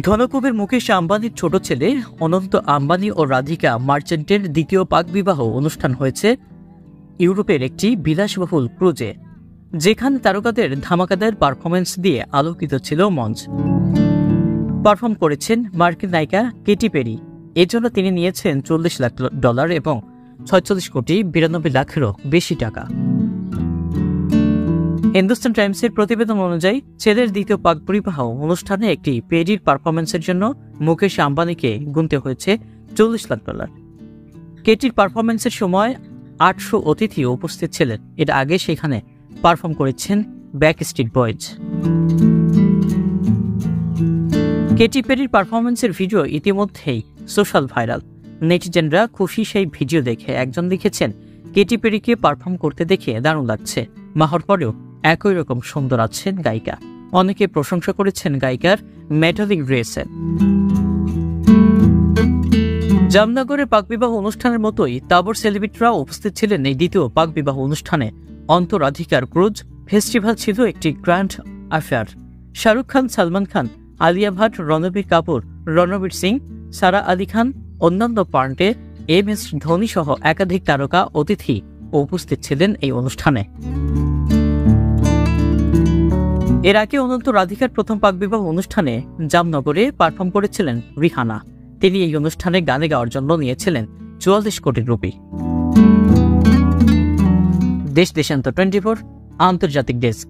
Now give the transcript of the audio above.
ধনকুবের মুকেশ আম্বানির ছোট ছেলে অনন্ত আম্বানি ও রাধিকা মার্চেন্টের দ্বিতীয় পাক বিবাহ অনুষ্ঠান হয়েছে ইউরোপের একটি বিলাসবহুল ক্রুজে, যেখানে তারকাদের ধামাকাদার পারফরমেন্স দিয়ে আলোকিত ছিল মঞ্চ। পারফর্ম করেছেন মার্কিন নায়িকা কেটি পেরি। এজন্য তিনি নিয়েছেন $40 লাখ এবং 46,92,00,000-এরও বেশি টাকা। হিন্দুস্তান টাইমসের প্রতিবেদন অনুযায়ী ছেলের দ্বিতীয় পাক বিবাহ অনুষ্ঠানে একটি পেরির পারফরমেন্সের জন্য মুকেশ আম্বানিকে গুনতে হয়েছে $40 লাখ। কেটির পারফরমেন্সের সময় 800 অতিথি উপস্থিত ছিলেন। এর আগে সেখানে পারফর্ম করেছেন ব্যাকস্ট্রিট বয়েজ। কেটি পেরির পারফরমেন্সের ভিডিও ইতিমধ্যেই সোশ্যাল ভাইরাল। নেটিজেনরা খুশি সেই ভিডিও দেখে একজন লিখেছেন, কেটি পেরিকে পারফর্ম করতে দেখে দারুণ লাগছে, মা হওয়ার পরেও একই রকম সুন্দর আছেন গায়িকা। অনেকে প্রশংসা করেছেন গায়িকার মেটালিক ড্রেসের। জামনগরের পাকবিবাহ অনুষ্ঠানের মতোই তাবর সেলিব্রিটিরাও উপস্থিত ছিলেন এই দ্বিতীয় পাকবিবাহ অনুষ্ঠানে। অন্তরাধিকার ক্রুজ ফেস্টিভ্যাল ছিল একটি গ্র্যান্ড অ্যাফেয়ার। শাহরুখ খান, সালমান খান, আলিয়া ভাট, রণবীর কাপুর, রণবীর সিং, সারা আলী খান, অন্যান্য পার্টে MS ধোনি সহ একাধিক তারকা অতিথি উপস্থিত ছিলেন এই অনুষ্ঠানে। এর আগে অনন্ত রাধিকার প্রথম পাকবিবাহ অনুষ্ঠানে জামনগরে পারফর্ম করেছিলেন রিহানা। তিনি এই অনুষ্ঠানে গানে গাওয়ার জন্য নিয়েছিলেন $44 কোটি। দেশ দেশান্তর 24 আন্তর্জাতিক ডেস্ক।